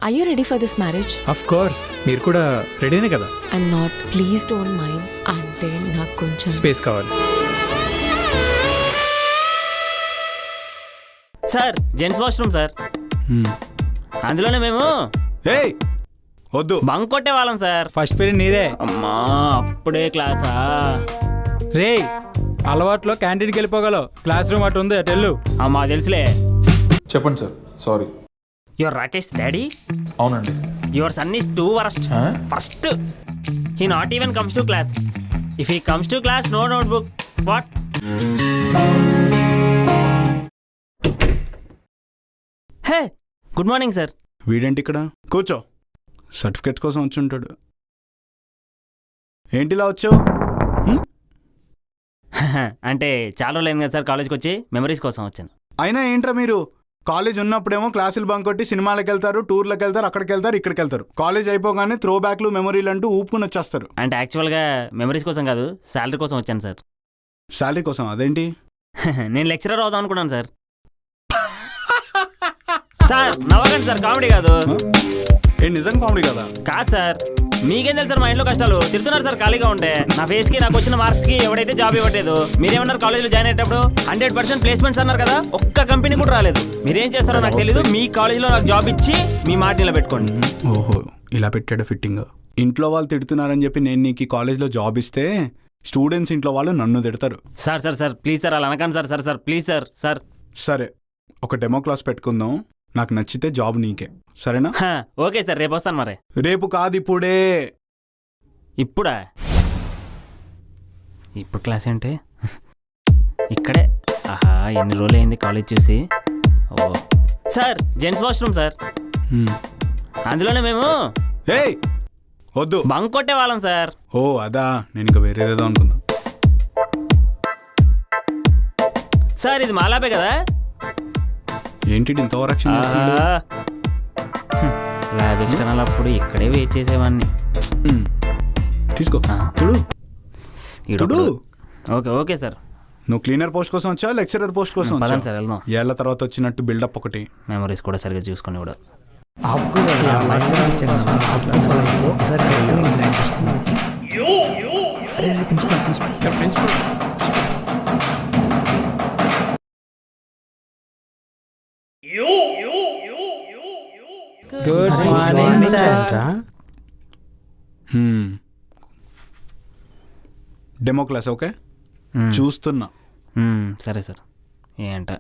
Are you ready for this marriage? Of course. మీరు కూడా రెడీనే కదా? I'm not. Please don't mind. అంటే నాకు కొంచెం స్పేస్ కావాలి. Sir gents washroom sir. అందులోనే మేము ఏయ్ వద్దు బంక్ కొట్టే వాళ్ళం సార్. ఫస్ట్ పీరియడ్ నీదే. అమ్మా అప్పుడే క్లాసా? రే అలవాట్లో క్యాంటీన్కి వెళ్ళిపోగలవు. క్లాస్ రూమ్ అటు ఉంది, అటు వెళ్ళు. అమ్మా తెలుసులే. చెప్పండి sir. Sorry. Your Rakesh daddy? అవునండి. Your son is too worst. First he not even comes to class. If he comes to class no notebook. What? Hey good morning sir. వీడేంటి ఇక్కడ? కూర్చో. సర్టిఫికెట్ కోసం వచ్చి ఉంటాడు. ఏంటిలా వచ్చావు? అంటే చాలా రోజులు అయింది కదా సార్ కాలేజ్కి వచ్చి, మెమరీస్ కోసం వచ్చాను. అయినా ఏంట్రా మీరు, కాలేజ్ ఉన్నప్పుడేమో క్లాసులు బంక్ కొట్టి సినిమాలకు వెళ్తారు, టూర్లకు వెళ్తారు, అక్కడికి వెళ్తారు, ఇక్కడికి వెళ్తారు. కాలేజ్ అయిపోగానే త్రో బ్యాక్లు మెమరీలు అంటూ ఊపుకుని వచ్చేస్తారు. అంటే యాక్చువల్గా మెమరీస్ కోసం కాదు, శాలరీ కోసం వచ్చాను సార్. శాలరీ కోసం? అదేంటి? నేను లెక్చరర్ అవుదాం అనుకున్నాను సార్. సార్ నవ్వకండి సార్, కామెడీ కాదు. ఏ నిజం కామెడీ కదా? కాదు సార్, మీకేం తెలుసు సార్ మా ఇంట్లో కష్టాలు. తిడుతున్నారు సార్ ఖాళీగా ఉంటే. నా ఫేస్కి నాకు వచ్చిన మార్క్స్కి ఎవడైతే జాబ్ ఇవ్వట్లేదు. మీరేమన్నారు కాలేజ్లో జాయిన్ అయ్యేటప్పుడు 100% ప్లేస్మెంట్స్ అన్నారు కదా, ఒక్క కంపెనీ కూడా రాలేదు. మీరేం చేస్తారో నాకు తెలీదు. మీ కాలేజ్లో నాకు జాబ్ ఇచ్చి మీ మాట నిలబెట్టుకోండి. ఓహో ఇలా పెట్టాడు ఫిట్టింగ్. ఇంట్లో వాళ్ళు తిడుతున్నారని చెప్పి నేను నీకు ఈ కాలేజ్లో జాబ్ ఇస్తే స్టూడెంట్స్ ఇంట్లో వాళ్ళు నన్ను తిడతారు. Sir sir sir please sir అలా అనకండి sir. Sir sir please sir. Sir సరే ఒక డెమో క్లాస్ పెట్టుకుందాం. నాకు నచ్చితే జాబ్ నీకే, సరేనా? ఓకే సార్, రేపు వస్తాను. మరి రేపు కాదు, ఇప్పుడే. ఇప్పుడా? ఇప్పుడు క్లాస్ ఏంటి? ఇక్కడే. ఆహా ఎన్ని రోజులు అయింది కాలేజ్ చూసి. ఓ సార్ జెంట్స్ వాష్రూమ్ సార్. అందులోనే మేము ఏయ్ వద్దు, బంక్ కొట్టే వాళ్ళం సార్. ఓ అదా, నేను ఇంకా వేరేదేదో అనుకున్నా. సార్ ఇది మాలాపే కదా? ఏంటి ఇంత ఓవరాక్షన్ చేస్తున్నాడు? ల్యాబ్ ఎక్స్టర్నల్ అప్పుడు ఇక్కడే వెయిట్ చేసేవాడిని. తీసుకో. Okay okay sir. నువ్వు క్లీనర్ పోస్ట్ కోసం వచ్చావా, లెక్చరర్ పోస్ట్ కోసం పదండి వచ్చావా? సార్ వెళ్దాం. ఏళ్ల తర్వాత వచ్చినట్టు బిల్డప్ ఒకటి. మెమరీస్ కూడా సరిగ్గా చూసుకొని కూడా. Good morning sir. Demo class okay చూస్తున్నా. సరే సార్. ఏంట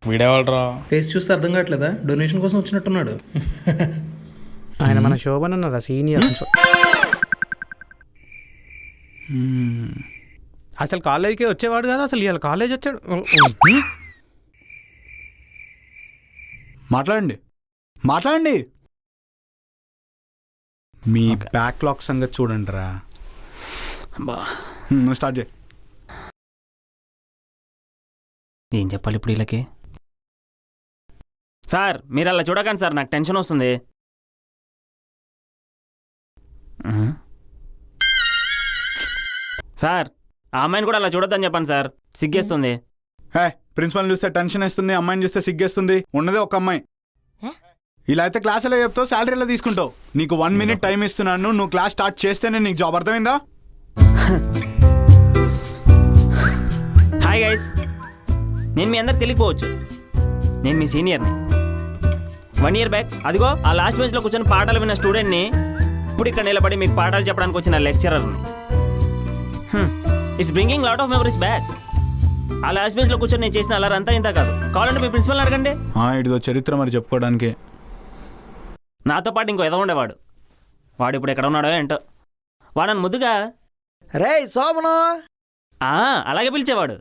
వీడేవాళ్ళరా? ఫేస్ చూస్తే అర్థం కావట్లేదా? డొనేషన్ కోసం వచ్చినట్టున్నాడు. ఆయన మన శోభన్ అన్నారా, సీనియర్. అసలు కాలేజీకి వచ్చేవాడు కదా, అసలు ఇవాళ కాలేజ్ వచ్చాడు. మాట్లాడండి మాట్లాడండి. మీ బ్యాక్లాగ్ సంగతి చూడండి రా. నువ్వు స్టార్ట్ చేయి. ఏం చెప్పాలి ఇప్పుడు వీళ్ళకి? సార్ మీరు అలా చూడకండి సార్, నాకు టెన్షన్ వస్తుంది. సార్ ఆ అమ్మాయిని కూడా అలా చూడొద్దని చెప్పండి సార్, సిగ్గేస్తుంది. హే ప్రిన్సిపల్ చూస్తే టెన్షన్ వేస్తుంది, అమ్మాయిని చూస్తే సిగ్గేస్తుంది. ఉన్నదే ఒక అమ్మాయి. ఇలా అయితే క్లాస్ ఎలా చెప్తావు, శాలరీ ఎలా తీసుకుంటావు? నీకు 1 minute టైం ఇస్తున్నాను, నువ్వు క్లాస్ స్టార్ట్ చేస్తేనే నీకు జాబ్. అర్థమైందా? హాయ్ గైస్, నేను మీ అందరికి తెలియకపోవచ్చు, నేను మీ సీనియర్ని. 1 year బ్యాక్ అదిగో ఆ లాస్ట్ బెంచ్లో కూర్చొని పాఠాలు విన్న స్టూడెంట్ని, ఇప్పుడు ఇక్కడ నిలబడి మీకు పాఠాలు చెప్పడానికి వచ్చిన లెక్చరర్ని. It's bringing lot of memories back. ఆ లాస్ట్ బెంచ్లో కూర్చొని నేను చేసిన అలా అంతా ఇంత కాదు. కావాలంటే మీ ప్రిన్సిపల్ని అడగండి. ఇదిగో చరిత్ర మరి చెప్పుకోవడానికి. నాతో పాటు ఇంకో ఎదో ఉండేవాడు, వాడు ఇప్పుడు ఎక్కడ ఉన్నాడో ఏంటో. వాడని ముద్దుగా రే శోభను అలాగే పిలిచేవాడు.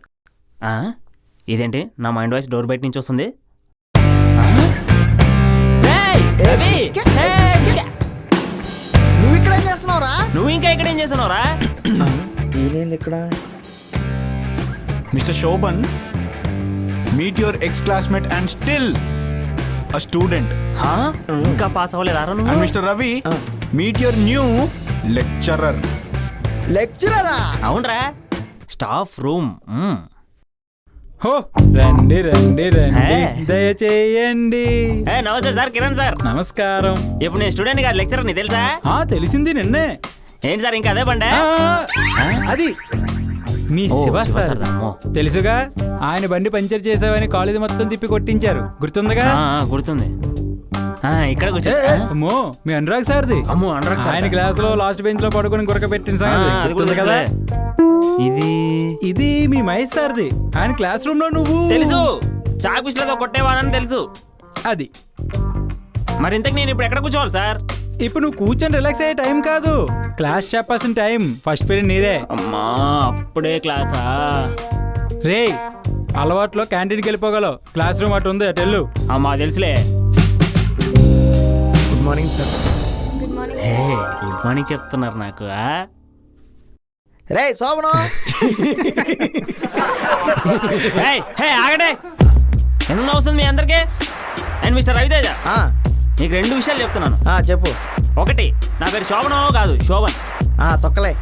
ఇదేంటి నా మైండ్ వాయిస్ డోర్ బయట నుంచి వస్తుంది? నువ్వు ఇక్కడ ఏం చేస్తున్నావురా? నువ్వు ఇంకా ఇక్కడ ఏం చేస్తున్నావురా? నేనేంది ఇక్కడ? Mister Shobhan, meet your ex classmate and still a student. ఇంకా పాస్ అవ్వలేదా నువ్వు? And Mr. Ravi, meet your new lecturer. లెక్చరరా? అవునరా, స్టాఫ్ రూమ్. హో రండి రండి రండి హే. దయచేయండి. నమస్తే సార్, కిరణ్ సార్. నమస్కారం. ఇప్పుడు నేను స్టూడెంట్ గారు లెక్చరర్, నీ తెలుసా? తెలిసింది నిన్నే. ఏంటి సార్ ఇంకా అదే బండే? అది మీ ఓ, శివ శివ సార్. సార్ అమ్మో. తెలుసుగా, ఆయన బండి పంచర్ చేసావని కాలేజీ మొత్తం తిప్పి కొట్టించారు, గుర్తుందిగా? గుర్తుంది. ఇక్కడ కూర్చో. అమ్మో, మీ అనురాగ్ సార్ది. అమ్మో, అనురాగ్ సార్. ఆయన క్లాస్ లో లాస్ట్ బెంచ్ లో పడుకొని గురక పెట్టిన సంగతి అది గుర్తుంది కూడా కదా? ఇది ఇది మీ మహేష్ సార్ది. ఆయన క్లాస్ రూమ్ లో నువ్వు తెలుసు, చాకుష్లతో కొట్టేవానని తెలుసు. అది. మరి ఇంతకు నేను ఇప్పుడు ఎక్కడ కూర్చోవాలి సార్? ఇప్పుడు నువ్వు కూర్చొని రిలాక్స్ అయ్యే టైం కాదు, క్లాస్ చెప్పాల్సిన టైం. ఫస్ట్ పీరియడ్ నీదే. అమ్మా, అప్పుడే క్లాసా? రే, అలవాట్లో క్యాంటీన్కి వెళ్ళిపోగలవు, క్లాస్ రూమ్ అటు ఉంది, అటు వెళ్ళు. అమ్మా తెలుసులే. Good morning sir. Hey, good morning చెప్తున్నారు నాకు. రే శోభనం. ఆగడే, ఎందుకు వస్తుంది మీ అందరికి? అండ్ మిస్టర్ రవితేజ, ఆ, నీకు 2 విషయాలు చెప్తున్నాను. చెప్పు. ఒకటి, నా పేరు శోభనో కాదు, శోభన్. తొక్కలే.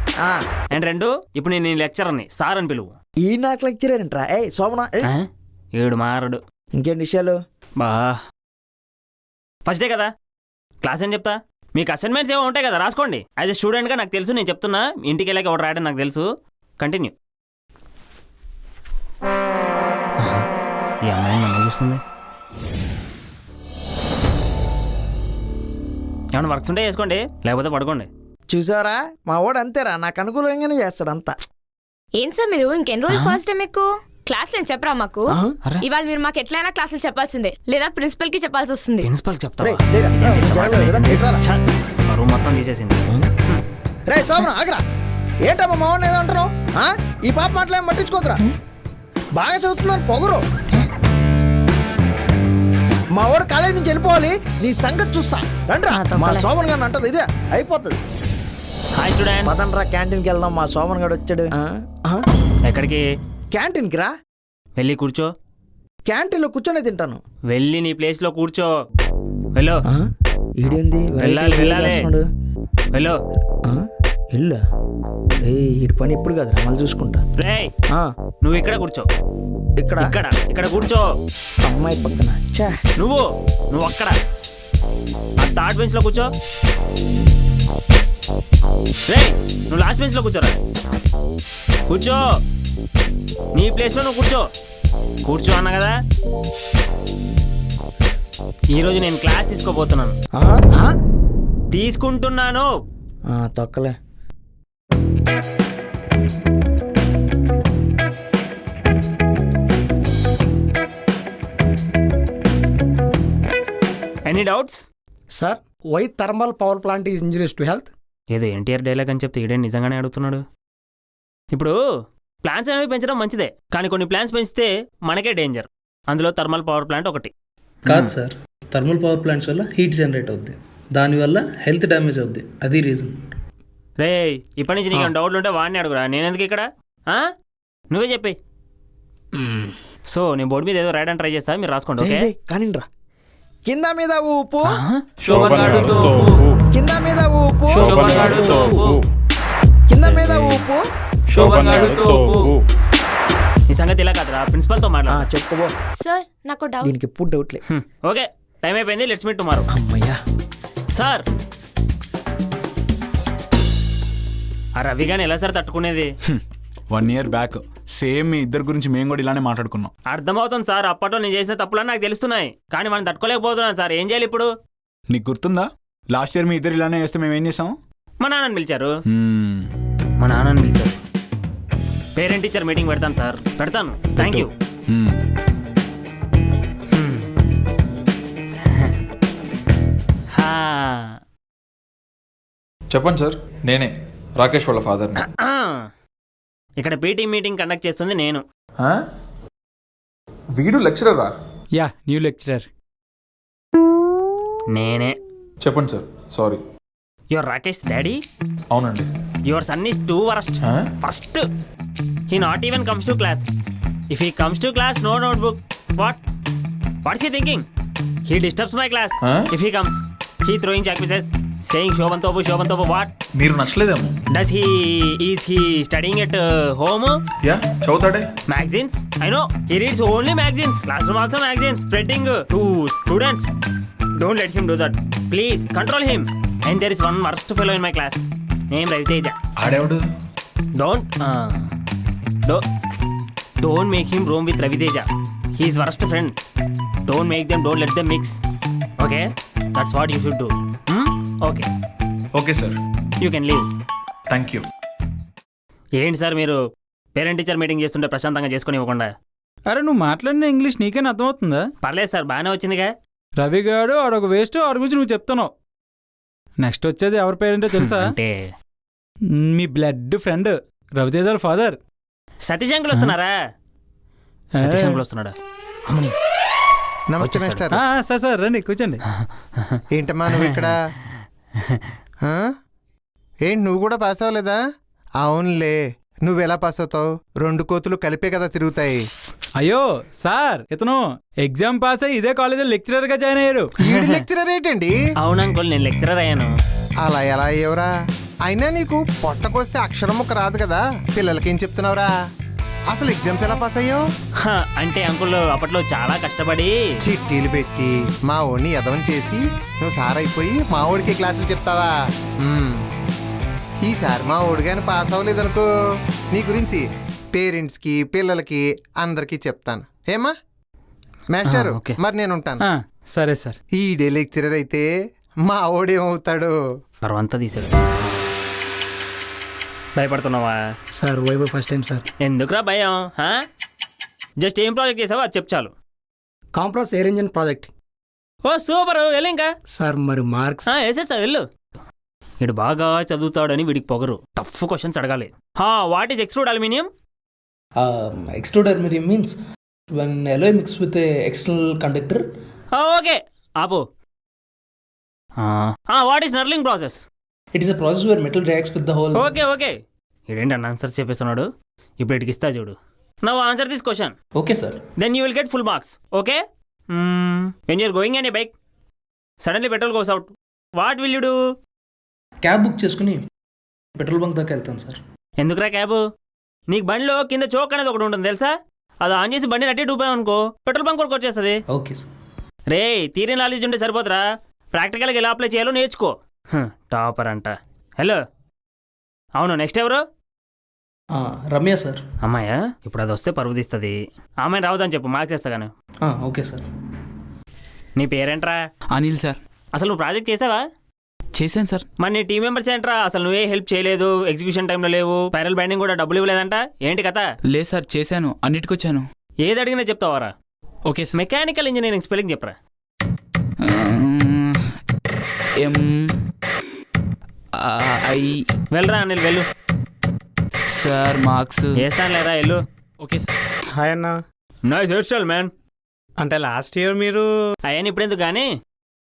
అండ్ 2, ఇప్పుడు నేను నీ లెక్చరర్ని, సార్ అని పిలువు. ఈ నాకు లెక్చర్ ఏంట్రా? శోభన. ఏడు మారడు. ఇంకేంటి విషయాలు? బా, ఫస్ట్ డే కదా, క్లాస్ ఏం చెప్తా? మీకు అసైన్మెంట్స్ ఏమో ఉంటాయి కదా, రాసుకోండి. యాజ్ ఎ స్టూడెంట్గా నాకు తెలుసు, నేను చెప్తున్నా. ఇంటికి వెళ్ళాక ఎవరు రాయడం నాకు తెలుసు. కంటిన్యూ. ఈ అమ్మాయి నన్ను చూస్తుంది. ఏమైనా వర్క్స్ ఉంటే చేసుకోండి, లేకపోతే పడుకోండి. చూసారా, మా వాడు అంతేరా, నాకు అనుకూలంగానే చేస్తాడు అంతా. ఏం సార్ మీరు ఇంకెన్ని రోజులు ఫస్ట్ టైం మీకు క్లాసులు ఏం చెప్పరా మాకు? అరే. ఇవాళ మీరు మాకు ఎట్లయినా క్లాసులు చెప్పాల్సిందే, లేదా ప్రిన్సిపల్ కి చెప్పాల్సి వస్తుంది. ప్రిన్సిపల్ చెప్తావా? రేయ్, లేరా. జరగలేదు, లేరా. ఇట్రారా. ఛ, బరువు మొత్తం తీసేసింది. రే శోభన, ఆగరా. ఏంటమ్మా మా వాడిని ఏదో అంటున్నావు? ఈ పాప మాటలేం పట్టించుకోదురా. బాగా చదువుతున్నాను, పొగరు. మా వాడు కాలేజీ నుంచి వెళ్ళిపోవాలి, నీ సంగతి చూస్తా. రండిరా. మా శోభన్ గారిని అంటది ఇదే అయిపోతుంది. Hi student. పదండ్రా, క్యాంటీన్కి వెళ్దాం. మా శోభన్ గారు వచ్చాడు. ఎక్కడికి? క్యాంటీన్కి రా. వెళ్ళి కూర్చో. క్యాంటీన్లో కూర్చొని తింటాను. వెళ్ళి నీ ప్లేస్లో కూర్చో. వెళ్ళు. ఈడేంది వెళ్ళాలి, వెళ్ళాలి. వెళ్ళు. ఇల్లా? ఈడి పని ఇప్పుడు కాదురా, మళ్ళీ చూసుకుంటా. రేయ్, నువ్వు ఇక్కడ కూర్చో. ఇక్కడ ఇక్కడ ఇక్కడ కూర్చో. అమ్మాయి పక్కన. ఛా, నువ్వు అక్కడ ఆ థర్డ్ బెంచ్ లో కూర్చో. రేయ్, నువ్వు లాస్ట్ బెంచ్ లో కూర్చోరా. కూర్చో, నీ ప్లేస్ లో నువ్వు కూర్చో అన్నా కదా. ఈరోజు నేను క్లాస్ తీసుకోబోతున్నాను. తీసుకుంటున్నాను. తొక్కలే. Any doubts? Sir, why thermal power plant is injurious to health? ఏదో ఎన్టీఆర్ డైలాగ్ అని చెప్తే ఈడే నిజంగానే అడుగుతున్నాడు. ఇప్పుడు ప్లాంట్స్ అనేవి పెంచడం మంచిదే, కానీ కొన్ని ప్లాంట్స్ పెంచితే మనకే డేంజర్. అందులో థర్మల్ పవర్ ప్లాంట్ ఒకటి. కాదు సార్, థర్మల్ పవర్ ప్లాంట్స్ వల్ల హీట్ జనరేట్ అవుద్ది, దానివల్ల హెల్త్ డ్యామేజ్ అవుద్ది. అది రీజన్. రే, ఇప్పటి నుంచి నీకు డౌట్లు ఉంటే వాడిని అడుగురా, నేనెందుకు ఇక్కడ? నువ్వే చెప్పి. సో నేను బోర్డు మీద ఏదో రాయడానికి ట్రై చేస్తా, మీరు రాసుకోండి. ఓకే? కానిండ్రా. కింద మీద ఊపు, శోభన్ కింద మీద ఊపు, శోభన్ కింద మీద ఊపు. ఈ సంగతి ఇలా కాదురా, ప్రిన్సిపల్తో మాట్లాడు. చెప్పుకో. సార్ నాకు డౌట్. దీనికి ఎప్పుడు డౌట్లే. ఓకే, టైం అయిపోయింది, లెట్స్ మీట్ టుమారో. అమ్మయ్యా. సార్, ఆ రవి గాని ఎలా సార్ తట్టుకునేది? 1 year బ్యాక్ సేమ్ మీ ఇద్దరు గురించి మేము కూడా ఇలానే మాట్లాడుకున్నాం. అర్థమవుతుంది సార్, అప్పట్లో నేను చేసిన తప్పులని నాకు తెలుస్తున్నాయి, కానీ మనం తట్టుకోలేకపోతున్నాను సార్. ఏం చేయాలి ఇప్పుడు? నీకు గుర్తుందా, లాస్ట్ ఇయర్ మీ ఇద్దరు ఇలానే చేస్తే మేము ఏం చేసాం? మా నాన్నని పిలిచారు. పేరెంట్ టీచర్ మీటింగ్ పెడతాను సార్, పెడతాను. Thank you. చెప్పండి సార్, నేనే రాకేష్ వాళ్ళ ఫాదర్ని. ఇక్కడ పీటీ మీటింగ్ కండక్ట్ చేస్తుంది నేను. వీడు లెక్చరరా? Yeah, new lecturer. నేనే. చెప్పండి sir, sorry. Your Rakesh daddy? అవునండి. Your son is too worst. First he not even comes to class. If he comes to class, no notebook. What's he thinking? He disturbs my class. If he comes, he throwing chalk pieces, saying శోభంతోపు what మీరు నచ్చలేదేమో. Is he studying at home యా చదువుతాడే. magazines? I know. He reads only magazines. Classroom also magazines. Spreading to students. Don't let him do that. Please control him. And there is one worst fellow in my class. Name Raviteja. ఆడేవాడు. Don't make him roam with Raviteja. He is worst friend. Don't let them mix. Okay? That's what you should do. Okay. Okay sir. You can leave. Thank you. ఏంటి sir మీరు parent teacher meeting చేస్తుంటే ప్రశాంతంగా చేసుకొని ఇవ్వకుండా? అరే నువ్వు మాట్లాడిన English నీకేనా అర్థమవుతుందా? పర్లేదు సార్, బాగానే వచ్చిందిగా. రవి గారు ఆడొక వేస్ట్, ఆడి గురించి నువ్వు చెప్తున్నావు. నెక్స్ట్ వచ్చేది ఎవరి పేరెంటో తెలుసా? అంటే మీ blood friend Raviteja father. Satish uncle వస్తున్నారా? సతీష్ అంకుల్ వస్తున్నాడా? అమ్మని నమస్తే మాస్టర్. సార్ రండి కూర్చోండి. ఏంటమ్మా నువ్వు ఇక్కడ? ఆ? ఏంటి నువ్వు కూడా పాస్ అవ్వలేదా? అవునులే, నువ్వెలా పాస్ అవుతావు? 2 కోతులు కలిపే కదా తిరుగుతాయి. అయ్యో సార్, ఇతను ఎగ్జామ్ పాస్ అయ్యి ఇదే కాలేజీలో లెక్చరర్ గా జాయిన్ అయ్యాడు. ఈడి లెక్చరర్ ఏంటండి? అవును అంకుల్, నేను లెక్చరర్ అయ్యాను. అలా ఎలా అయ్యేవరా? అయినా నీకు పొట్టకొస్తే అక్షరం ముక్క రాదు కదా, పిల్లలకి ఏం చెప్తున్నావురా? అసలు ఎగ్జామ్స్ ఎలా పాస్ అయ్యావు? అంటే అంకుల్ అప్పట్లో చాలా కష్టపడి చిట్టీలు పెట్టి మా ఓడిని ఎదవం చేసి నువ్వు సార్ అయిపోయి మా ఓడికి క్లాసులు చెప్తావా? ఈసారి మా ఓడి కానీ పాస్ అవ్వలేదనుకో, నీ గురించి పేరెంట్స్కి పిల్లలకి అందరికీ చెప్తాను. ఏమా మాస్టర్? ఓకే. మరి నేను ఉంటాను. సరే సార్. ఈడే లెక్చరర్ అయితే మా ఓడేమవుతాడు? పర్వంతా తీసాడు. భయపడుతున్నావా? Sir Vaibhav first time sir. ఎందుకురా భయం? జస్ట్ ఏం ప్రాజెక్ట్ చేసావో అది చెప్పు చాలు. Compressed air engine project. Oh super, వెళ్ళు ఇంకా. సార్ మరి మార్క్స్? వేసేస్తా, వెళ్ళు. వీడు బాగా చదువుతాడని వీడికి పొగరు. టఫ్ క్వశ్చన్స్ అడగాలి. What is extruded aluminium? Extruded aluminium means when alloy mix with a external conductor. Okay ఆపు. What is knurling process? It is a process where metal reacts with the whole. Okay ఇదేంటి అన్న answers చెప్పేస్తున్నాడు. ఇప్పుడు ఇటుకి ఇస్తా చూడు. Now answer this question. Okay sir. Then you will get full marks. Okay? When you're going on a bike, suddenly petrol goes out, what will you do? Cab book చేసుకుని petrol bunk దాకా వెళ్తాను sir. ఎందుకురా cab? నీకు బండిలో కింద choke అనేది ఒకటి ఉంటుంది తెలుసా? అది ఆన్ చేసి బండిని అట్టి డూపావు అనుకో, పెట్రోల్ బంక్ కొరకు వచ్చేస్తుంది. Okay sir. రే థియరీ నాలెడ్జ్ ఉంటే సరిపోతురా, ప్రాక్టికల్గా ఎలా అప్లై చేయాలో నేర్చుకో. టాపర్ అంట. హలో, అవును, నెక్స్ట్ ఎవరు? రమ్య సార్. అమ్మాయా? ఇప్పుడు అది వస్తే పరువు తీస్తుంది. అమ్మాయిని రావద్దని చెప్పు, మార్క్స్ చేస్తా కానీ. Okay sir. నీ పేరేంట్రా? అనిల్ సార్. అసలు నువ్వు ప్రాజెక్ట్ చేసావా? చేశాను సార్. మరి నీ టీం మెంబర్స్ ఏంట్రా? అసలు నువ్వే హెల్ప్ చేయలేదు, ఎగ్జిక్యూషన్ టైంలో లేవు, స్పైరల్ బైండింగ్ కూడా డబ్బులు ఇవ్వలేదంట, ఏంటి కథ? లేదు సార్, చేశాను, అన్నిటికొచ్చాను. ఏది అడిగినా చెప్తావారా? Okay sir. Mechanical engineering spelling చెప్పరా? MI. వెళ్ళరా అనిల్, వెళ్ళు. సార్ మార్క్స్ వేస్తాను లేరా, వెళ్ళు. Okay sir. హాయ్ అన్న. Nice hair style man. అంటే లాస్ట్ ఇయర్ మీరు అయ్యాను ఇప్పుడు ఎందుకు కానీ,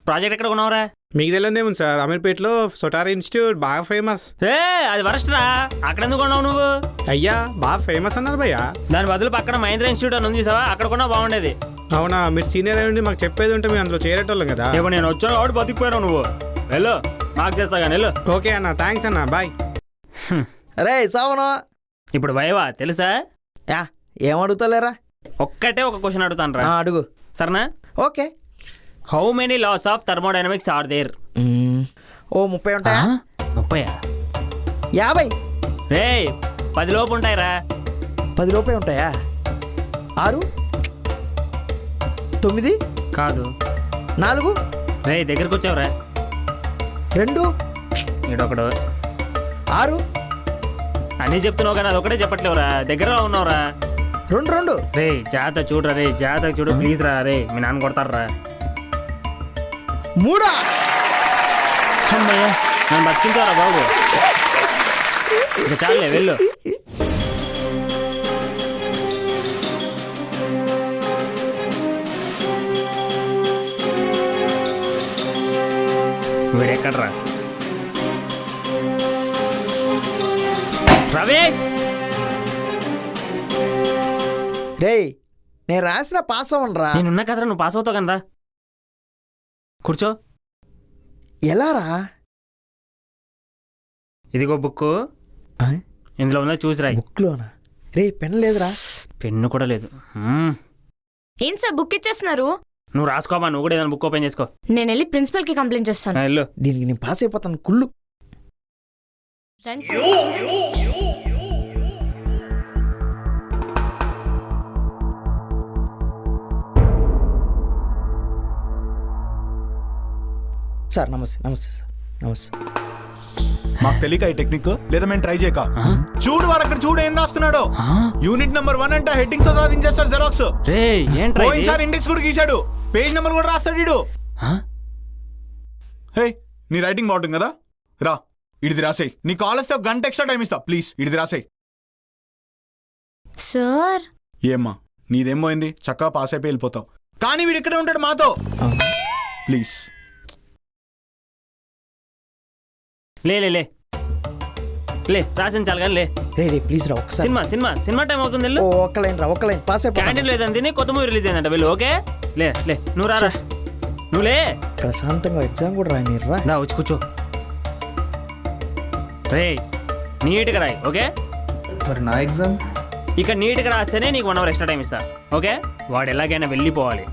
ప్రాజెక్ట్ ఎక్కడ కొన్నావురా? మీకు తెలియదేముంది సార్, అమీర్పేటలో సొటారా ఇన్స్టిట్యూట్ బాగా ఫేమస్. అది వరస్ట్ రా, అక్కడ ఎందుకు కొన్నావు నువ్వు? అయ్యా బాగా ఫేమస్ అన్నారు భయ్యా. దాని బదులు పక్కన మహేంద్ర ఇన్స్టిట్యూట్ అని ఉంది చూసావా, అక్కడ కొన్నా బాగుండేది. అవునా? మీరు సీనియర్ అయ్యండి, మాకు చెప్పేది ఉంటే మేము అందులో చేరేటోళ్ళం కదా. ఇప్పుడు నేను వచ్చాను కాబట్టి బతికిపోయాను. నువ్వు వెళ్ళు, మార్క్ చేస్తా కానీ వెళ్ళు. ఓకే అన్న, థ్యాంక్స్ అన్న, బాయ్. రే సోమను, ఇప్పుడు భయవా తెలుసా? ఏమడుగుతలేరా? ఒక్కటే ఒక క్వశ్చన్ అడుగుతాను రా, అడుగు. సరేనా? Okay. How many laws of thermodynamics are there? Oh 30 ఉంటాయా? 30? 50. రే 10 లోపు ఉంటాయిరా. 10 లోపే ఉంటాయా? 6, 9, కాదు 4, రే దగ్గరకు వచ్చావురా. 2, ఈడొకడు 6. అన్నీ చెప్తున్నావు కానీ అదొకటే చెప్పట్లేవురా, దగ్గరలో ఉన్నావురా. 2. రే జాత చూడరా, రే జాత చూడు ప్లీజ్ రా. రే మీ నాన్న కొడతారా. 3. అమ్మయ్యా, నన్ను బతికించారా బాబు. ఇక చాలులే, వెళ్ళు. వీడెక్కడ్రా? రవి, రేయ్ నేను రాసిన పాస్ అవ్వనరా. నేనున్నా కదరా, నువ్వు పాస్ అవుతావు కదా. కూర్చో. ఎలా రా? ఇదిగో బుక్, ఇందులో ఉన్నది చూసి రాయి. బుక్లోనా? రే పెన్ లేదురా. పెన్ను కూడా లేదు. ఏం సార్ బుక్ ఇచ్చేస్తున్నారు? నువ్వు రాసుకోమా, నువ్వు కూడా ఏదైనా బుక్ ఓపెన్ చేసుకో. నేను వెళ్ళి ప్రిన్సిపల్ కి కంప్లైంట్ చేస్తాను. వెళ్ళు. దీనికి నేను పాస్ అయిపోతాను కుళ్ళు. రండి సార్, కూర్చోండి. సార్ నమస్తే. నమస్తే సార్. నమస్తే. మాకు తెలియక ఈ టెక్నిక్ లేదా మేము ట్రై చేయక. చూడు వాడు అక్కడ చూడు ఏం రాస్తున్నాడు. యూనిట్ నెంబర్ 1 అంటే హెడ్డింగ్స్ సాధించేస్తాడు జెరాక్స్. రే ఏంట్రా ఇది? పోయినసారి ఇండెక్స్ కూడా గీశాడు, పేజ్ నెంబర్ కూడా రాస్తాడు వీడు. హే నీ రైటింగ్ బాగుంటుంది కదా, రా ఇడిది రాసేయి. నీ కాల్ వస్తే 1 గంట ఎక్స్ట్రా టైం ఇస్తా, ప్లీజ్ ఇడిది రాసేయి. సార్ ఏమ్మా నీదేం పోయింది, చక్కగా పాస్ అయిపోయి వెళ్ళిపోతావు. కానీ వీడు ఇక్కడే ఉంటాడు మాతో, ప్లీజ్. లే లే లే లే రాసింది చాలు కానీ లే. రే రే ప్లీజ్ రా ఒకసారి. సినిమా సినిమా సినిమా టైం అవుతుంది. వెళ్ళు. ఒక్క లైన్ రా, ఒక్క లైన్ పాస్ అయిపోతాను. క్యాంటీన్ లేదని తిని కొత్త మూవీ రిలీజ్ అయిందంట. వెళ్ళు. ఓకే లే లే నువ్వు రారా, నువ్వు లే. ప్రశాంతంగా ఎగ్జామ్ కూడా రాయనీరా. దా వచ్చి కూర్చో. రే నీట్గా రాయి. ఓకే మరి నా ఎగ్జామ్? ఇక నీట్గా రాస్తేనే నీకు 1 అవర్ ఎక్స్ట్రా టైం ఇస్తా. ఓకే వాడు ఎలాగైనా వెళ్ళిపోవాలి.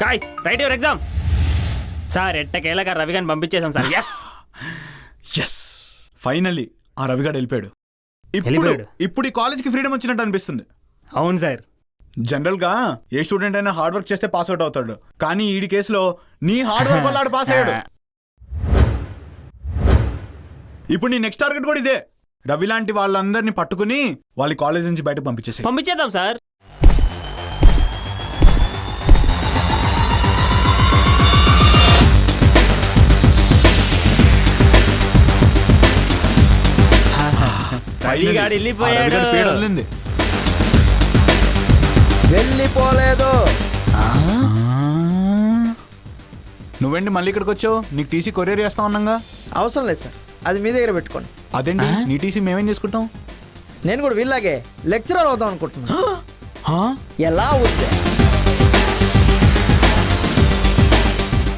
Guys write your exam. Sir ఎట్టకేలాగా రవి గారిని పంపించేసాం సార్. ఎస్ ఎస్ ఫైనల్లీ ఆ రవిగాడు వెళ్ళిపోయాడు. వెళ్ళిపోయాడు. ఇప్పుడు ఈ కాలేజ్కి ఫ్రీడమ్ వచ్చినట్టు అనిపిస్తుంది. అవును సార్. జనరల్ గా ఏ స్టూడెంట్ అయినా హార్డ్ వర్క్ చేస్తే పాస్ అవుట్ అవుతాడు, కానీ ఈ కేసులో నీ హార్డ్ వర్క్ వల్ల పాస్ అయ్యాడు. ఇప్పుడు నీ నెక్స్ట్ టార్గెట్ కూడా ఇదే. రవి లాంటి వాళ్ళందరినీ పట్టుకుని వాళ్ళ కాలేజ్ నుంచి బయటకు పంపించేసి. పంపించేద్దాం సార్. రవిగాడు వెళ్ళిపోయాడు. వెళ్ళిపోలేదు. నువ్వేంటి మళ్ళీ ఇక్కడికి వచ్చావు? నీకు టీసీ కొరియర్ చేస్తా ఉన్నాగా. అవసరం లేదు సార్, అది మీ దగ్గర పెట్టుకోండి. అదేంటి నీ టీసీ మేమేం చేసుకుంటాం? నేను కూడా వీళ్ళలాగే లెక్చరర్ అవుదాం అనుకుంటున్నాను. ఎలా అవుతుంది?